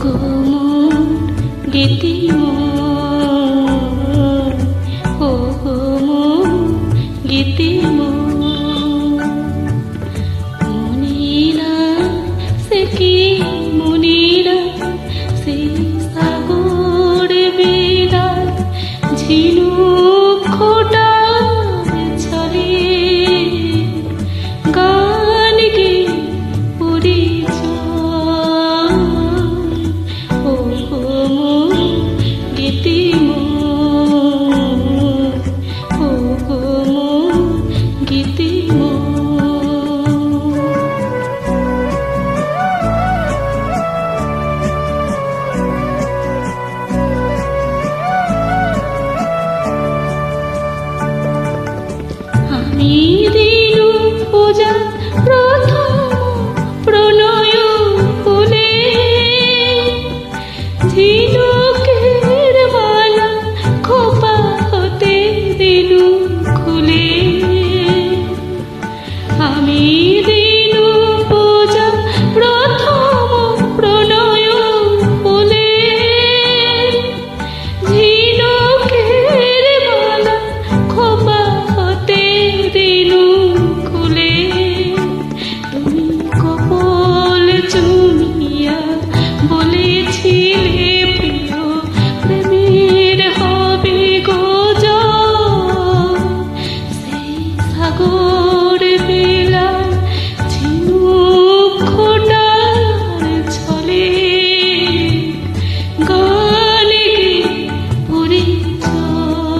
গো মোর গীতিময়, ও গো মোর গীতিময়। মনিরা সে কি মনিরা সে সাগর বিলায় ঝিনুক খোঁটার ছলে গান গে পরিচয়, ও গো মোর গীতিময়, ও গো মোর গীতিময়। আমি দিনু পূজা প্রথম প্রণয় ফুলে ঝিনুকের মালা খোপা হতে দিনু খুলে। আমি দিনু পূজা প্রথম প্রণয় ফুলে ঝিনুকের মালা খোপা হতে দিনু খুলে। তুমি কপল চুমিয়া বলেছিলে প্রিয় প্রেমের হবে গো জয়, সেই সাগর বেলায় ঝিনুক খোঁটার ছলে গান গে পরিচয়,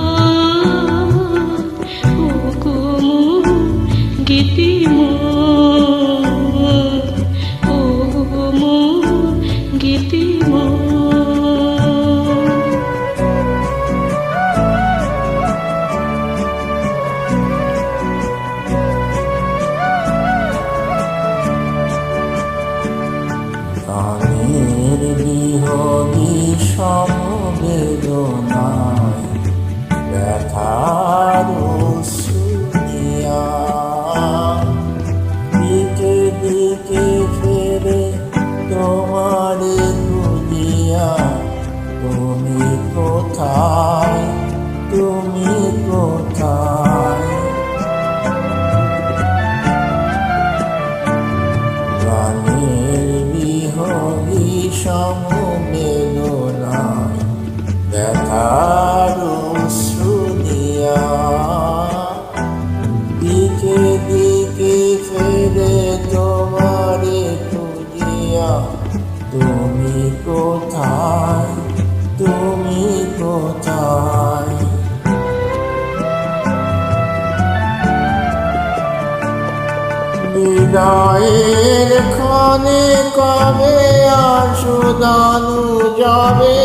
ও গো মোর গীতিময়, ও গো মোর গীতিময়। গানের বিহগী সমবেদনায় ব্যথার অশ্রুনিয়া দিকে দিকে ফেরে তোমারে খুঁজিয়া। তুমি কোথায়, তুমি কোথায়? গানের বিহগী সমবেদনায় ব্যথার অশ্রুনিয়া দিকে দিকে ফেরে তোমারে খুঁজিয়া। তুমি কোথায়, তুমি কোথায়? বিদায়ের ক্ষণে কবে আর সুদানু যাবে?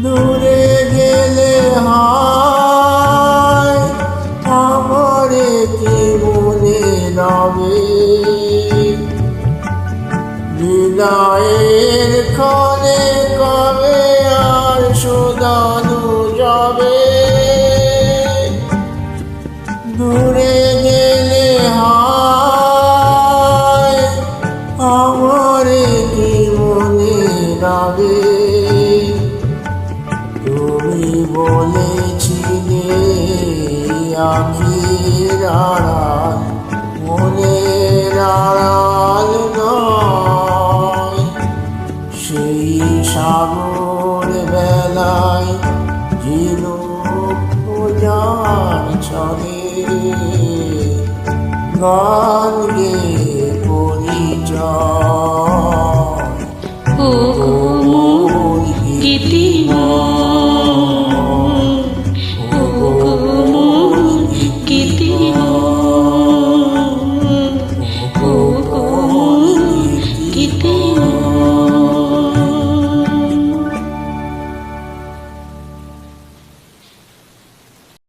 দূরে গেলে হায় আমারে কি মনে রবে? বিদায়ের ক্ষণে কবে আর সুদানু যাবে? দূরে গেলে হায় আমারে কি মনে রবে? তুমি বলেছিলে আখির আড়াল মনের আড়াল নয়, সেই সাগর বেলায় ঝিনুক খোঁজার ছলে গান গে